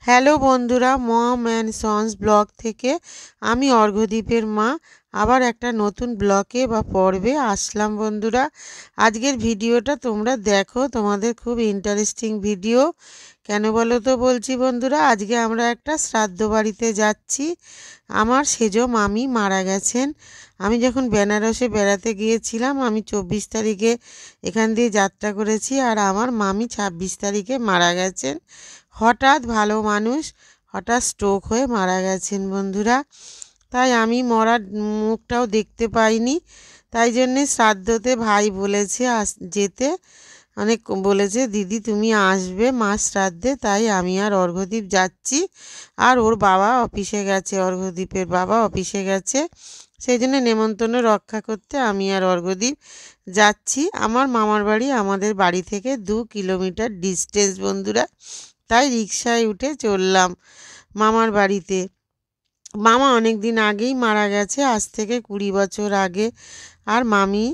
Hello বন্ধুরা, মম and sons blog থেকে আমি অর্ঘ্যদীপের মা আবার একটা নতুন ব্লগে বা পর্বে আসলাম। বন্ধুরা, আজকের ভিডিওটা তোমরা দেখো, তোমাদের খুব ইন্টারেস্টিং ভিডিও। কেন বলো তো বলছি বন্ধুরা, আজকে আমরা একটা শ্রাদ্ধ বাড়িতে যাচ্ছি। আমার সেজো মামি মারা গেছেন। আমি যখন বেনারসে বেড়াতে গিয়েছিলাম, আমি 24 তারিখে এখান দিয়ে যাত্রা করেছি, আর আমার মামি 26 তারিখে মারা গেছেন। হঠাৎ ভালো মানুষ হঠাৎ স্ট্রোক হয়ে মারা গেছেন বন্ধুরা। তাই আমি মরার মুখটাও দেখতে পাইনি। তাই জন্যে শ্রাদ্ধতে ভাই বলেছে যেতে, অনেক বলেছে দিদি তুমি আসবে মা শ্রাদ্ধে। তাই আমি আর অর্ঘ্যদীপ যাচ্ছি। আর ওর বাবা অফিসে গেছে, অর্ঘ্যদীপের বাবা অফিসে গেছে। সেই জন্য নেমন্তন্ন রক্ষা করতে আমি আর অর্ঘ্যদীপ যাচ্ছি। আমার মামার বাড়ি আমাদের বাড়ি থেকে 2 কিলোমিটার ডিস্টেন্স বন্ধুরা। তাই রিকশায় উঠে চললাম মামার বাড়িতে। মামা অনেক দিন আগেই মারা গেছে, আজ থেকে 20 বছর আগে। আর মামি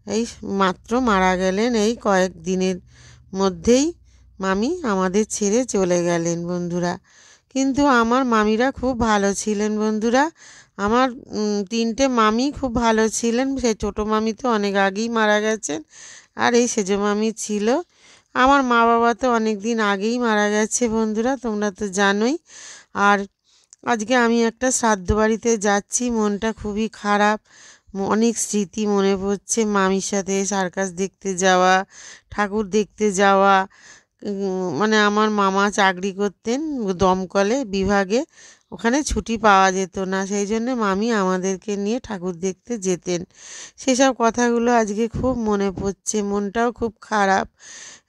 এই মাত্র মারা গেলেন, এই কয়েকদিনের মধ্যেই মামি আমাদের ছেড়ে চলে গেলেন বন্ধুরা। কিন্তু আমার মামিরা খুব ভালো ছিলেন বন্ধুরা। আমার 3টে মামি খুব ভালো ছিলেন। সেই ছোটো মামি তো অনেক আগেই মারা গেছেন, আর এই সেজো মামি ছিল। আমার মা বাবা তো অনেক দিন আগেই মারা গেছে বন্ধুরা, তোমরা তো জানোই। আর আজকে আমি একটা শ্রাদ্ধ বাড়িতে যাচ্ছি, মনটা খুবই খারাপ। অনেক স্মৃতি মনে পড়ছে, মামির সাথে সার্কাস দেখতে যাওয়া, ঠাকুর দেখতে যাওয়া। মানে আমার মামা চাকরি করতেন দমকলে বিভাগে, ওখানে ছুটি পাওয়া যেত না, সেই জন্য মামি আমাদেরকে নিয়ে ঠাকুর দেখতে যেতেন। সেসব কথাগুলো আজকে খুব মনে পড়ছে, মনটাও খুব খারাপ।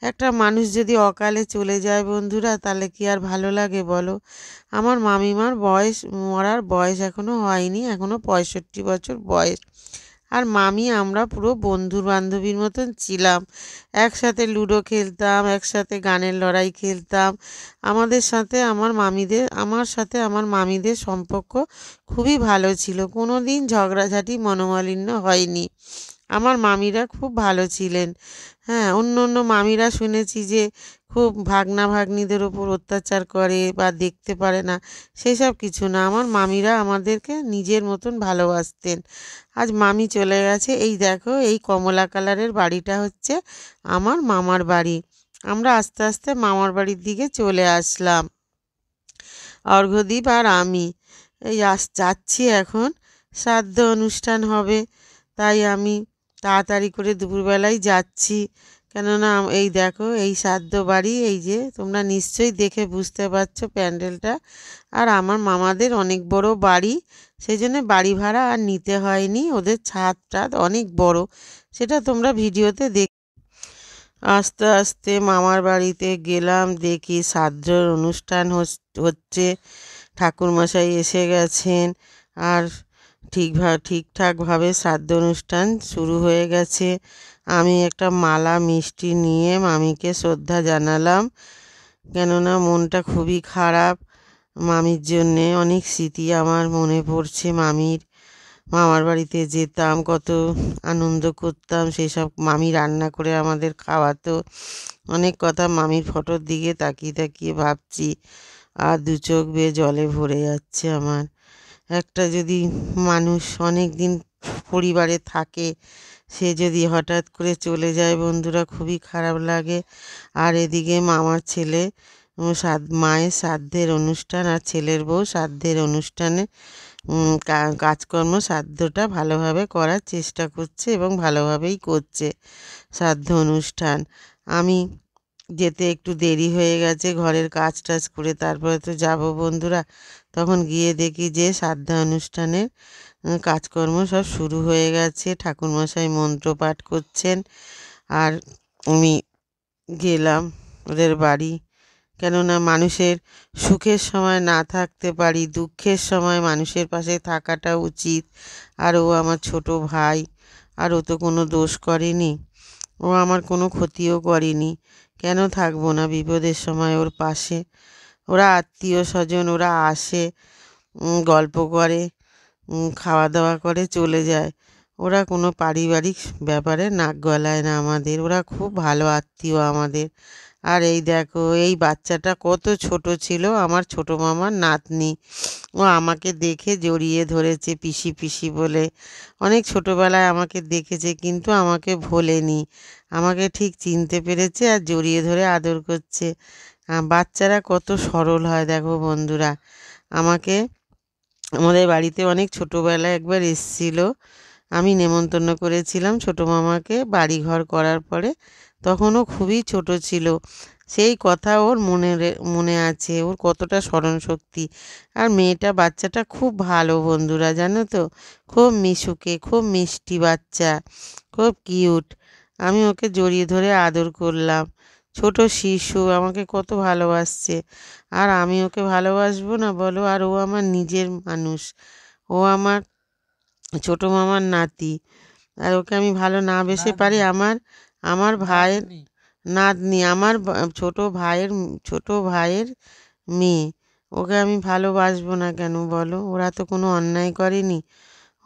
একটা মানুষ যদি অকালে চলে যায় বন্ধুরা, তাহলে কি আর ভালো লাগে বলো? আমার মামিমার মরার বয়স এখনও হয়নি, এখনও 65 বছর বয়স। আর মামি আমরা পুরো বন্ধু বান্ধবীর মতন ছিলাম, একসাথে লুডো খেলতাম, একসাথে গানের লড়াই খেলতাম। আমার সাথে আমার মামিদের সম্পর্ক খুবই ভালো ছিল, কোনো দিন ঝগড়াঝাটি মনোমালিন্য হয়নি। আমার মামিরা খুব ভালো ছিলেন। হ্যাঁ, অন্য অন্য মামিরা শুনেছি যে খুব ভাগনা ভাগ্নিদের ওপর অত্যাচার করে বা দেখতে পারে না, সেসব কিছু না। আমার মামিরা আমাদেরকে নিজের মতন ভালোবাসতেন। আজ মামি চলে গেছে। এই দেখো, এই কমলা কালারের বাড়িটা হচ্ছে আমার মামার বাড়ি। আমরা আস্তে আস্তে মামার বাড়ির দিকে চলে আসলাম, অর্ঘ্যদীপ আর আমি। যাচ্ছি এখন, শ্রাদ্ধ অনুষ্ঠান হবে। তাই আমি তাড়াতাড়ি করে দুপুরবেলায় যাচ্ছি। কেননা এই দেখো, এই শ্রাদ্ধ বাড়ি, এই যে তোমরা নিশ্চয়ই দেখে বুঝতে পারছো প্যান্ডেলটা। আর আমার মামাদের অনেক বড় বাড়ি, সেই জন্য বাড়ি ভাড়া আর নিতে হয়নি, ওদের ছাদ টাদ অনেক বড়, সেটা তোমরা ভিডিওতে আস্তে আস্তে মামার বাড়িতে গেলাম, দেখি শ্রাদ্ধর অনুষ্ঠান হচ্ছে। ঠাকুরমশাই এসে গেছেন, আর ঠিকঠাকভাবে শ্রাদ্ধ অনুষ্ঠান শুরু হয়ে গেছে। আমি একটা মালা মিষ্টি নিয়ে মামিকে শ্রদ্ধা জানালাম, কেননা মনটা খুবই খারাপ। মামির জন্যে অনেক স্মৃতি আমার মনে পড়ছে। মামার বাড়িতে যেতাম, কত আনন্দ করতাম, সেসব মামি রান্না করে আমাদের খাওয়াতো। অনেক কথা মামির ফটোর দিকে তাকিয়ে তাকিয়ে ভাবছি, আর দু চোখ বেয়ে জলে ভরে যাচ্ছে আমার। একটা যদি মানুষ অনেক দিন পরিবারে থাকে, সে যদি হঠাৎ করে চলে যায় বন্ধুরা, খুবই খারাপ লাগে। আর এদিকে মামার ছেলে মায়ের শ্রাদ্ধের অনুষ্ঠান, আর ছেলের বউ শ্রাদ্ধের অনুষ্ঠানে কাজকর্ম শ্রাদ্ধটা ভালোভাবে করার চেষ্টা করছে, এবং ভালোভাবেই করছে শ্রাদ্ধ অনুষ্ঠান। আমি যেতে একটু দেরি হয়ে গেছে, ঘরের কাজ টাজ করে তারপরে তো যাব বন্ধুরা। তখন গিয়ে দেখি যে শ্রাদ্ধ অনুষ্ঠানের কাজকর্ম সব শুরু হয়ে গেছে, ঠাকুরমশাই মন্ত্র পাঠ করছেন। আর আমি গেলাম ওদের বাড়ি, কেননা মানুষের সুখের সময় না থাকতে পারি, দুঃখের সময় মানুষের পাশে থাকাটা উচিত। আর ও আমার ছোট ভাই, আর ও তো কোনো দোষ করেনি, ও আমার কোনো ক্ষতিও করেনি। কেন থাকবো না বিপদের সময় ওর পাশে? ওরা আত্মীয় স্বজন, ওরা আসে, গল্প করে, খাওয়া দাওয়া করে চলে যায়। ওরা কোনো পারিবারিক ব্যাপারে নাক গলায় না আমাদের, ওরা খুব ভালো আত্মীয় আমাদের। আর এই দেখো এই বাচ্চাটা কত ছোট ছিল, আমার ছোট মামার নাতনি। ও আমাকে দেখে জড়িয়ে ধরেছে পিসি পিসি বলে। অনেক ছোটবেলায় আমাকে দেখেছে কিন্তু আমাকে ভোলেনি, আমাকে ঠিক চিনতে পেরেছে আর জড়িয়ে ধরে আদর করছে। বাচ্চারা কত সরল হয় দেখো বন্ধুরা। আমাকে আমাদের বাড়িতে অনেক ছোটোবেলায় একবার এসেছিল, আমি নেমন্তন্ন করেছিলাম ছোটো মামাকে বাড়িঘর করার পরে। তখনও খুবই ছোট ছিল, সেই কথা ওর মনে আছে, ওর কতটা স্মরণশক্তি। আর মেয়েটা বাচ্চাটা খুব ভালো বন্ধুরা, জানো তো, খুব মিশুকে, খুব মিষ্টি বাচ্চা, খুব কিউট। আমি ওকে জড়িয়ে ধরে আদর করলাম। ছোট শিশু আমাকে কত ভালোবাসছে, আর আমি ওকে ভালোবাসবো না বলো? আর ও আমার নিজের মানুষ, ও আমার ছোট মামার নাতি। আর ওকে আমি ভালো না বেসে পারি? আমার আমার ভাইয়ের নাতনি, আমার ছোট ভাইয়ের মেয়ে। ওকে আমি ভালোবাসবো না কেন বলো? ওরা তো কোনো অন্যায় করেনি,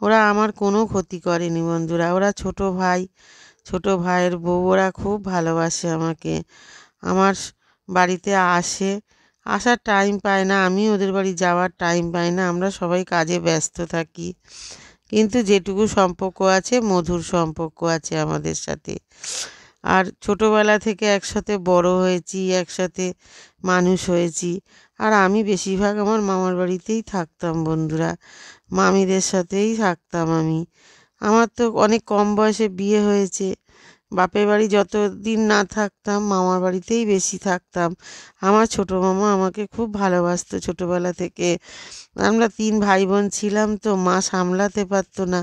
ওরা আমার কোনো ক্ষতি করেনি বন্ধুরা। ওরা ছোট ভাই, ছোট ভাইয়ের বউ, ওরা খুব ভালোবাসে আমাকে। আমার বাড়িতে আসে, আসার টাইম পায় না, আমি ওদের বাড়ি যাওয়ার টাইম পাই না, আমরা সবাই কাজে ব্যস্ত থাকি। কিন্তু যেটুকু সম্পর্ক আছে, মধুর সম্পর্ক আছে আমাদের সাথে। আর ছোটোবেলা থেকে একসাথে বড় হয়েছি, একসাথে মানুষ হয়েছি। আর আমি বেশিরভাগ আমার মামার বাড়িতেই থাকতাম বন্ধুরা, মামিদের সাথেই থাকতাম আমি। আমার তো অনেক কম বয়সে বিয়ে হয়েছে, বাপের বাড়ি যতদিন না থাকতাম মামার বাড়িতেই বেশি থাকতাম। আমার ছোটো মামা আমাকে খুব ভালোবাসতো ছোটোবেলা থেকে। আমরা 3 ভাই বোন ছিলাম তো মা সামলাতে পারতো না,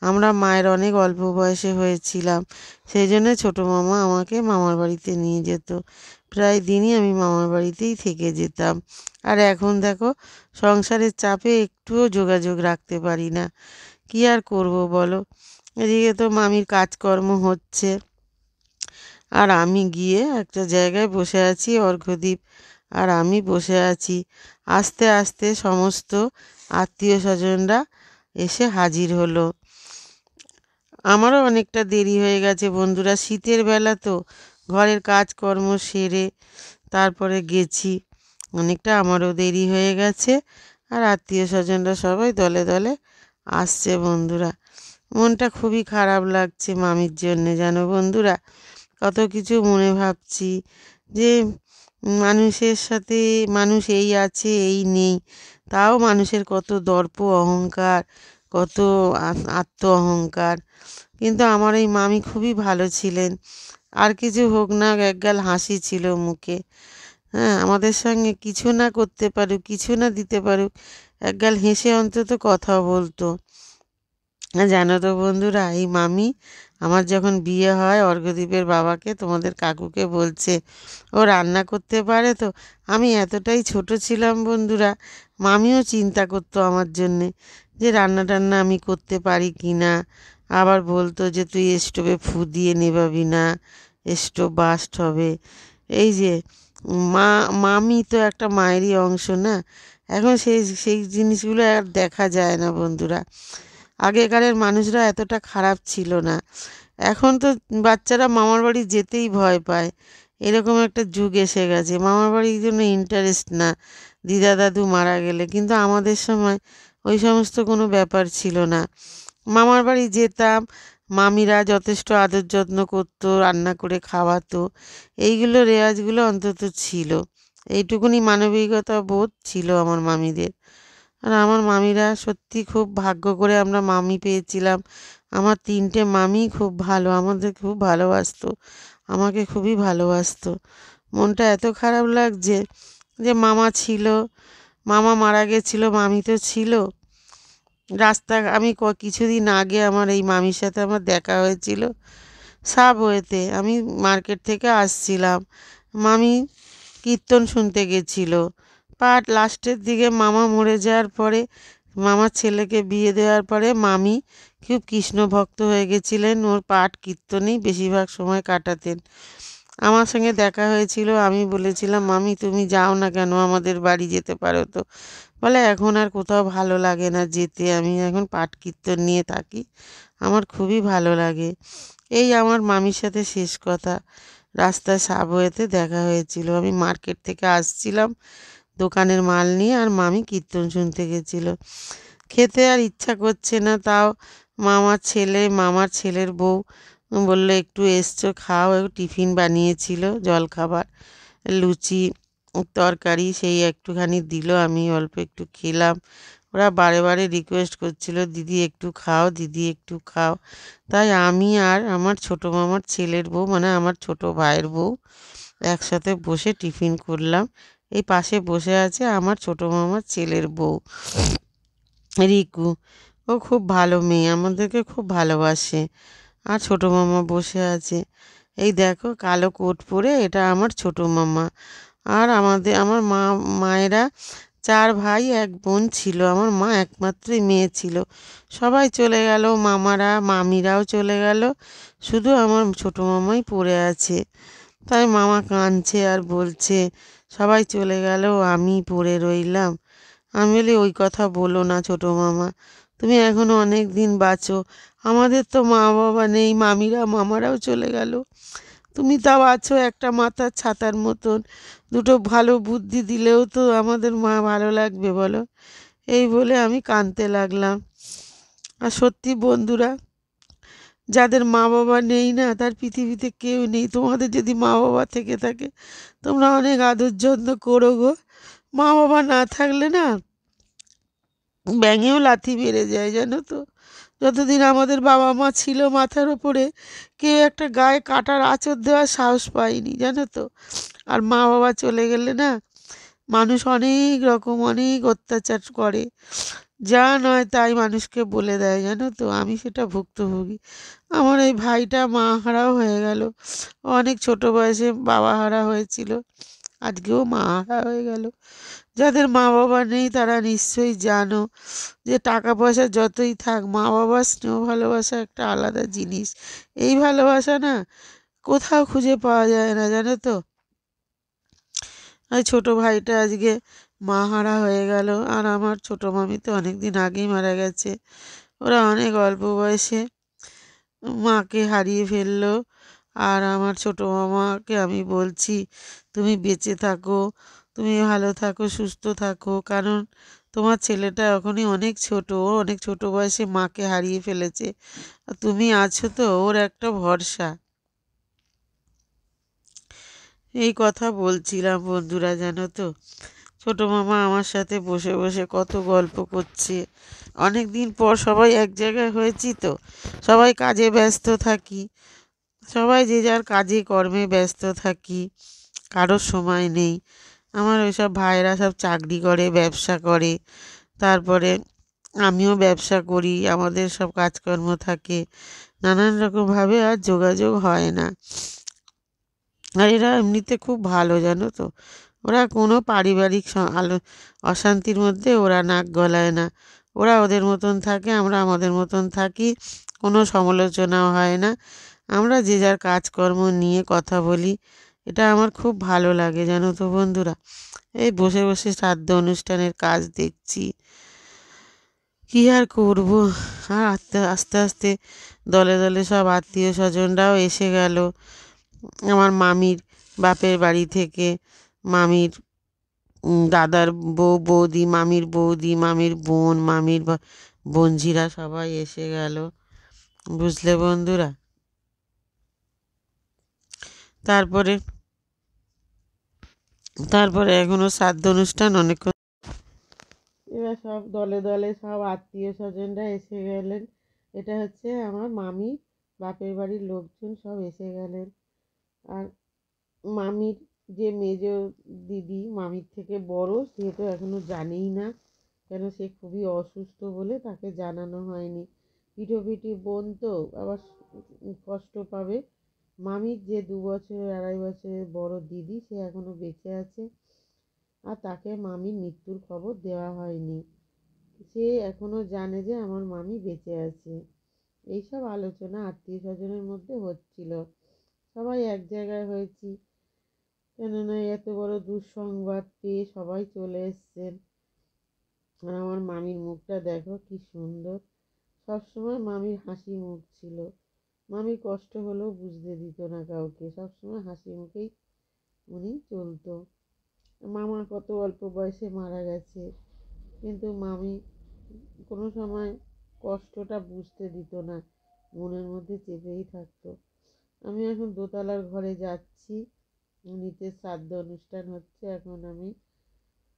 আমরা মায়ের অনেক অল্প বয়সে হয়েছিলাম। সেই জন্য ছোটো মামা আমাকে মামার বাড়িতে নিয়ে যেত, প্রায় দিনই আমি মামার বাড়িতেই থেকে যেতাম। আর এখন দেখো সংসারের চাপে একটুও যোগাযোগ রাখতে পারি না, কী আর করব বলো? এদিকে তো মামির কাজকর্ম হচ্ছে, আর আমি গিয়ে একটা জায়গায় বসে আছি, অর্ঘ্যদীপ আর আমি বসে আছি। আস্তে আস্তে সমস্ত আত্মীয় স্বজনরা এসে হাজির হলো। আমারও অনেকটা দেরি হয়ে গেছে বন্ধুরা, শীতের বেলা তো, ঘরের কাজকর্ম সেরে তারপরে গেছি, অনেকটা আমারও দেরি হয়ে গেছে। আর আত্মীয় স্বজনরা সবাই দলে দলে আসছে বন্ধুরা। মনটা খুবই খারাপ লাগছে মামির জন্যে, জানো বন্ধুরা। কত কিছু মনে ভাবছি যে মানুষের সাথে মানুষ এই আছে এই নেই, তাও মানুষের কত দর্প অহংকার, কত আত্ম অহংকার। কিন্তু আমার এই মামি খুবই ভালো ছিলেন, আর কিছু হোক না একগাল হাসি ছিল মুখে। হ্যাঁ, আমাদের সঙ্গে কিছু না করতে পারুক, কিছু না দিতে পারুক, একগাল হেসে অন্তত কথা বলতো। জানো তো বন্ধুরা, এই মামি আমার যখন বিয়ে হয় অর্ঘ্যদীপের বাবাকে, তোমাদের কাকুকে বলছে ও রান্না করতে পারে তো। আমি এতটাই ছোট ছিলাম বন্ধুরা, মামিও চিন্তা করতো আমার জন্যে যে রান্না টান্না আমি করতে পারি কি না। আবার বলতো যে তুই স্টোভে ফু দিয়ে নেবাবি না, স্টোভ বাস্ট হবে। এই যে মা, মামি তো একটা মায়েরই অংশ না। এখন সেই সেই জিনিসগুলো আর দেখা যায় না বন্ধুরা। আগেকারের মানুষরা এতটা খারাপ ছিল না। এখন তো বাচ্চারা মামার বাড়ি যেতেই ভয় পায়, এরকম একটা যুগ এসে গেছে। মামার বাড়ির জন্য ইন্টারেস্ট না, দিদা দাদু মারা গেলে। কিন্তু আমাদের সময় ওই সমস্ত কোনো ব্যাপার ছিল না। মামার বাড়ি যেতাম, মামিরা যথেষ্ট আদর যত্ন করতো, রান্না করে খাওয়াতো, এইগুলো রেওয়াজগুলো অন্তত ছিল। এইটুকুনি মানবিকতা বোধ ছিল আমার মামিদের। আর আমার মামিরা সত্যি খুব ভাগ্য করে আমরা মামি পেয়েছিলাম। আমার 3টে মামি খুব ভালো, আমাদের খুব ভালোবাসতো, আমাকে খুবই ভালোবাসতো। মনটা এত খারাপ লাগছে যে মামা ছিল, মামা মারা গেছিল, মামি তো ছিল। আমি কিছুদিন আগে আমার এই মামির সাথে আমার দেখা হয়েছিল সাবওয়েতে। আমি মার্কেট থেকে আসছিলাম, মামি কীর্তন শুনতে গেছিল। পাঠ লাস্টের দিকে মামা মরে যাওয়ার পরে, মামার ছেলেকে বিয়ে দেওয়ার পরে মামি খুব কৃষ্ণ ভক্ত হয়ে গেছিলেন, ওর পাঠ কীর্তনেই বেশিরভাগ সময় কাটাতেন। আমার সঙ্গে দেখা হয়েছিল, আমি বলেছিলাম মামি তুমি যাও না কেন, আমাদের বাড়ি যেতে পারো তো। বলে এখন আর কোথাও ভালো লাগে না যেতে, আমি এখন পাঠ কীর্তন নিয়ে থাকি, আমার খুবই ভালো লাগে। এই আমার মামির সাথে শেষ কথা। রাস্তায় সাবওয়েতে দেখা হয়েছিল। আমি মার্কেট থেকে আসছিলাম দোকানের মাল নিয়ে, আর মামি কীর্তন শুনতে গেছিল। খেতে আর ইচ্ছা করছে না, তাও মামার ছেলের বউ বললো একটু এসছো খাও, একটু টিফিন বানিয়েছিল জলখাবার, লুচি তরকারি, সেই একটুখানি দিল, আমি অল্প একটু খেলাম। ওরা বারে বারে রিকোয়েস্ট করছিল দিদি একটু খাও, দিদি একটু খাও। তাই আমি আর আমার ছোটো মামার ছেলের বউ, মানে আমার ছোট ভাইয়ের বউ, একসাথে বসে টিফিন করলাম। এই পাশে বসে আছে আমার ছোটো মামার ছেলের বউ রিকু। ও খুব ভালো মেয়ে, আমাদেরকে খুব ভালোবাসে। আর ছোটো মামা বসে আছে। এই দেখো কালো কোট পরে, এটা আমার ছোটো মামা। আর আমার মায়েরা 4 ভাই 1 বোন ছিল, আমার মা একমাত্রই মেয়ে ছিল। সবাই চলে গেল, মামারা মামিরাও চলে গেল, শুধু আমার ছোটো মামাই পড়ে আছে। তাই মামা কাঁদছে আর বলছে সবাই চলে গেল, আমি পড়ে রইলাম। আমি বলি ওই কথা বলো না ছোটো মামা, তুমি এখনো অনেক দিন বাঁচো। আমাদের তো মা বাবা নেই, মামারাও চলে গেল, তুমি তাও আছো একটা মাথার ছাতার মতন। দুটো ভালো বুদ্ধি দিলেও তো আমাদের মা ভালো লাগবে বলো। এই বলে আমি কাঁদতে লাগলাম। আর সত্যি বন্ধুরা, যাদের মা বাবা নেই না, তার পৃথিবীতে কেউ নেই। তোমাদের যদি মা বাবা থেকে থাকে, তোমরা অনেক আদর যত্ন করো গো। মা বাবা না থাকলে না, ব্যাঙেও লাথি মেরে যায় জানো তো। যতদিন আমাদের বাবা মা ছিল মাথার ওপরে, কেউ একটা গায়ে কাটার আঁচড় দেওয়ার সাহস পায়নি জানো তো। আর মা বাবা চলে গেলে না, মানুষ অনেক রকম অনেক অত্যাচার করে, যা নয় তাই মানুষকে বলে দেয় জানো তো। আমি সেটা ভুক্তভোগী। আমার এই ভাইটা মা হারাও হয়ে গেল, অনেক ছোট বয়সে বাবা হারা হয়েছিল, আজকেও মা হারা হয়ে গেল। যাদের মা বাবা নেই তারা নিশ্চয়ই জানো যে টাকা পয়সা যতই থাক, মা বাবার স্নেহ ভালোবাসা একটা আলাদা জিনিস। এই ভালোবাসা না কোথাও খুঁজে পাওয়া যায় না জানো তো। আর ছোট ভাইটা আজকে মা হারা হয়ে গেল। আর আমার ছোট মামি তো অনেক দিন আগেই মারা গেছে। ওরা অনেক অল্প বয়সে মাকে হারিয়ে ফেললো। আর আমার ছোট মামাকে আমি বলছি তুমি বেঁচে থাকো, তুমি ভালো থাকো, সুস্থ থাকো, কারণ তোমার ছেলেটা এখনই অনেক ছোট, ও অনেক ছোট বয়সে মাকে হারিয়ে ফেলেছে, আর তুমি আছো তো ওর একটা ভরসা। এই কথা বলছিলাম বন্ধুরা জানো তো। ছোট মামা আমার সাথে বসে বসে কত গল্প করছে। অনেক দিন পর সবাই এক জায়গায় হয়েছি তো, সবাই কাজে ব্যস্ত থাকি, সবাই যে যার কাজে কর্মে ব্যস্ত থাকি, কারোর সময় নেই। আমার ওইসব ভাইয়েরা সব চাকরি করে, ব্যবসা করে, তারপরে আমিও ব্যবসা করি, আমাদের সব কাজকর্ম থাকে, নানান রকমভাবে আর যোগাযোগ হয় না। আর এরা এমনিতে খুব ভালো জানো তো। ওরা কোনো পারিবারিক অশান্তির মধ্যে ওরা নাক গলায় না। ওরা ওদের মতন থাকে, আমরা আমাদের মতন থাকি, কোনো সমালোচনাও হয় না। আমরা যে যার কাজকর্ম নিয়ে কথা বলি, এটা আমার খুব ভালো লাগে জানো তো বন্ধুরা। এই বসে বসে শ্রাদ্ধ অনুষ্ঠানের কাজ দেখছি, কী আর করব। আর আস্তে আস্তে আস্তে দলে দলে সব আত্মীয় স্বজনরাও এসে গেল। আমার মামির বাপের বাড়ি থেকে মামির দাদার বৌদি, মামির বৌদি, মামির বোন, বোনঝিরা সবাই এসে গেল, বুঝলে বন্ধুরা। তারপরে তারপরে এখনো শ্রাদ্ধ অনুষ্ঠান অনেকক্ষণ। এবার সব দলে দলে সব আত্মীয় স্বজনরা এসে গেলেন। এটা হচ্ছে আমার মামি বাপের বাড়ির লোকজন সব এসে গেলেন। আর মামির যে মেজো দিদি, মামির থেকে বড়, সে তো এখনো জানেই না, কেন সে খুবই অসুস্থ বলে তাকে জানানো হয়নি। পিঠোপিঠি বোন তো আবার কষ্ট পাবে। মামির যে 2 বছর 2.5 বছরের বড় দিদি, সে এখনো বেঁচে আছে, আর তাকে মামির মৃত্যুর খবর দেওয়া হয়নি। সে এখনো জানে যে আমার মামি বেঁচে আছে। এইসব আলোচনা আত্মীয় স্বজনের মধ্যে হচ্ছিল। সবাই এক জায়গায় হয়েছি, কেননা এত বড় দুঃসংবাদ পেয়ে সবাই চলে এসছেন। আর আমার মামির মুখটা দেখো কি সুন্দর, সবসময় মামির হাসি মুখ ছিল। মামির কষ্ট হলেও বুঝতে দিত না কাউকে, সবসময় হাসি মুখেই উনি চলতো। মামা কত অল্প বয়সে মারা গেছে, কিন্তু মামি কোনো সময় কষ্টটা বুঝতে দিত না, মনের মধ্যে চেপেই থাকতো। আমি এখন দোতলার ঘরে যাচ্ছি, নিচে শ্রাদ্ধ অনুষ্ঠান হচ্ছে, এখন আমি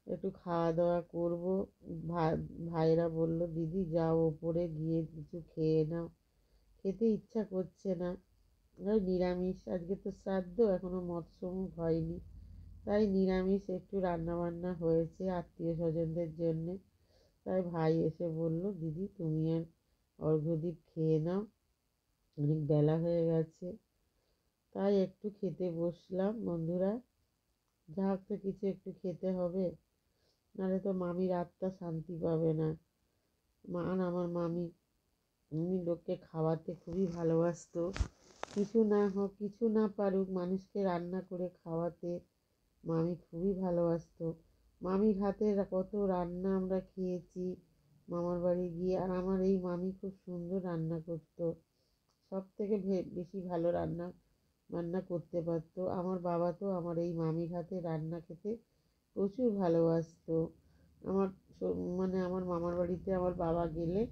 একটু খাওয়া দাওয়া করবো। ভাইরা বলল দিদি যাও ওপরে গিয়ে কিছু খেয়ে নাও, খেতে ইচ্ছা করছে না। নিরামিষ, আজকে তো শ্রাদ্ধ, এখনো মৎস্যমুখ হয়নি, তাই নিরামিষ একটু রান্নাবান্না হয়েছে আত্মীয় স্বজনদের জন্যে। তাই ভাই এসে বলল দিদি তুমি আর অর্ঘ্যদীপ খেয়ে নাও, অনেক বেলা হয়ে গেছে। তাই একটু খেতে বসলাম বন্ধুরা। যা হোক তো কিছু একটু খেতে হবে, নাহলে তো মামির আত্মা শান্তি পাবে না। আমার মামি উনি লোককে খাওয়াতে খুবই ভালোবাসতো। কিছু না হোক, কিছু না পারুক, মানুষকে রান্না করে খাওয়াতে মামি খুবই ভালোবাসতো। মামির হাতের কত রান্না আমরা খেয়েছি মামার বাড়ি গিয়ে। আর আমার এই মামি খুব সুন্দর রান্না করতো, সব থেকে বেশি ভালো রান্না করতে পারতো। আমার বাবা তো আমার এই মামির হাতে রান্না খেতে প্রচুর ভালোবাসতো। আমার আমার মামার বাড়িতে আমার বাবা গেলে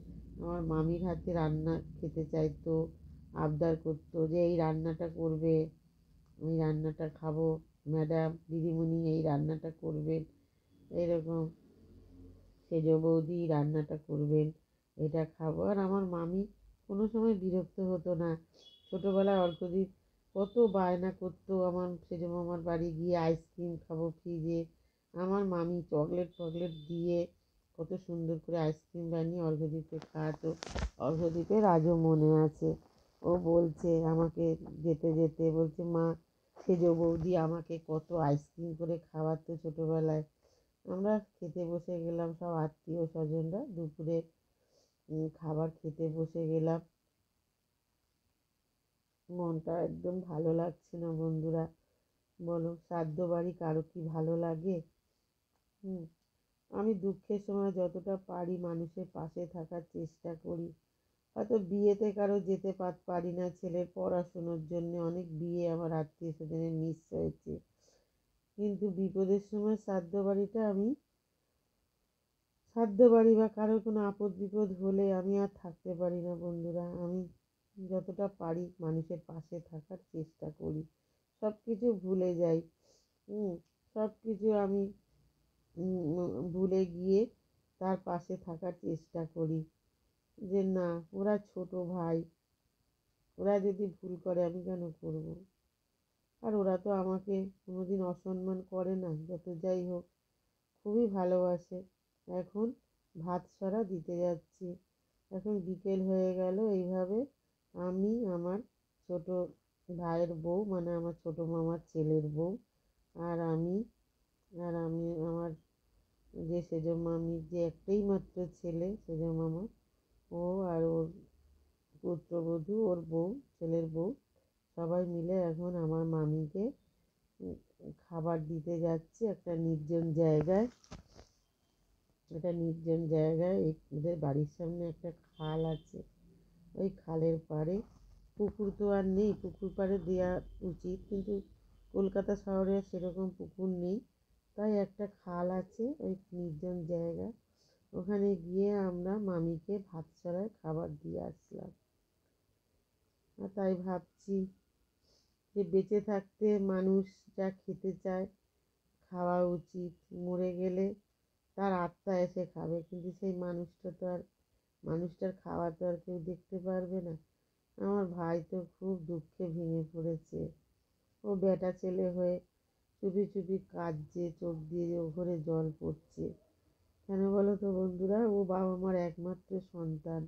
আমার মামির হাতে রান্না খেতে চাইতো, আবদার করতো যে এই রান্নাটা করবে, আমি রান্নাটা খাবো, ম্যাডাম দিদিমণি এই রান্নাটা করবেন, এরকম সেজ বৌদি রান্নাটা করবেন, এটা খাবো। আর আমার মামি কোনো সময় বিরক্ত হতো না। ছোটোবেলায় অর্ঘ্যদীপ কত বায়না করতো আমার সেজ মামার বাড়ি গিয়ে আইসক্রিম খাবো ফ্রিজে। আমার মামি চকলেট দিয়ে কত সুন্দর করে আইসক্রিম বানিয়ে অর্ঘ্যদীপকে খাওয়াতো। অর্ঘ্যদীপের আজও মনে আছে, ও বলছে আমাকে যেতে যেতে বলছে মা সেজ বৌদি আমাকে কত আইসক্রিম করে খাওয়াতো ছোটোবেলায়। আমরা খেতে বসে গেলাম সব আত্মীয় স্বজনরা, দুপুরে খাবার খেতে বসে গেলাম। মনটা একদম ভালো লাগছে না বন্ধুরা, বলো শ্রাদ্ধ বাড়ি কারো কি ভালো লাগে? আমি দুঃখের সময় যতটা পারি মানুষের পাশে থাকার চেষ্টা করি। হয়তো বিয়েতে কারো যেতে পারি না, ছেলের পড়াশুনোর জন্য অনেক বিয়ে আমার আত্মীয় স্বজনের মিস হয়েছে, কিন্তু বিপদের সময় শ্রাদ্ধ বাড়ি বা কারোর কোনো আপদ বিপদ হলে আমি আর থাকতে পারি না বন্ধুরা। আমি যতটা পারি মানুষের পাশে থাকার চেষ্টা করি, সব কিছু ভুলে যাই। সব কিছু আমি ভুলে গিয়ে তার পাশে থাকার চেষ্টা করি, যে না ওরা ছোট ভাই, ওরা যদি ভুল করে আমি কেন করব? আর ওরা তো আমাকে কোনোদিন অসম্মান করে না, যত যাই হোক খুবই ভালোবাসে। এখন ভাত সরা দিতে যাচ্ছি, এখন বিকেল হয়ে গেল। এইভাবে আমি আমার ছোট ভাইয়ের বউ, মানে আমার ছোট মামার ছেলের বউ, আর আমি আমার যে সেজ মামির যে একটাই মাত্র ছেলে সেজ মামা, ও আর ওর পুত্রবধূ, ওর বউ, ছেলের বউ, সবাই মিলে এখন আমার মামিকে খাবার দিতে যাচ্ছি একটা নির্জন জায়গায়। ওদের বাড়ির সামনে একটা খাল আছে, ওই খালের পাড়ে, পুকুর তো আর নেই, পুকুর পাড়ে দেওয়া উচিত, কিন্তু কলকাতা শহরে সেরকম পুকুর নেই, তাই একটা খাল আছে ওই নির্জন জায়গা, ওখানে গিয়ে আমরা মামিকে ভাত ছাড়ায় খাবার দিয়ে আসলাম। আর তাই ভাবছি যে বেঁচে থাকতে মানুষ যা খেতে চায় খাওয়া উচিত, মরে গেলে তার আত্মা এসে খাবে, কিন্তু সেই মানুষটার খাওয়া তো আর কেউ দেখতে পারবে না। আমার ভাই তো খুব দুঃখে ভেঙে পড়েছে, ও বেটা ছেলে হয়ে চুপি চুপি কাঁদছে, চোখ দিয়ে ওপরে জল পড়ছে। কেন বলো তো বন্ধুরা, ও বাবা মার একমাত্র সন্তান,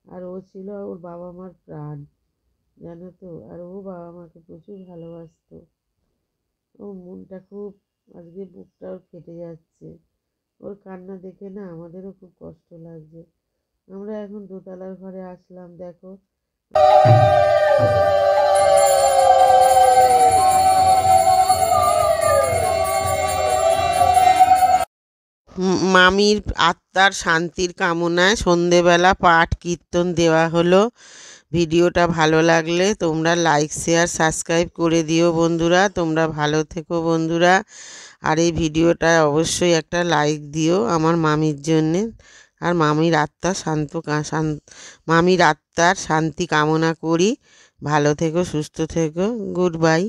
আর ও ছিল ওর বাবা মার প্রাণ, জানো তো। আর ও বাবা মাকে প্রচুর ভালোবাসতো। ও মনটা খুব, আজকে বুকটাও ফেটে যাচ্ছে, ওর কান্না দেখে না আমাদেরও খুব কষ্ট লাগছে। আমরা এখন দোতলার ঘরে আসলাম, দেখো মামির আত্মার শান্তির কামনায় সন্ধেবেলা পাঠ কীর্তন দেওয়া হলো। ভিডিওটা ভালো লাগলে তোমরা লাইক শেয়ার সাবস্ক্রাইব করে দিও বন্ধুরা। তোমরা ভালো থেকো বন্ধুরা। আর এই ভিডিওটা অবশ্যই একটা লাইক দিও আমার মামির জন্যে। আর মামির আত্মার শান্তি কামনা করি। ভালো থেকো, সুস্থ থেকো। Good bye.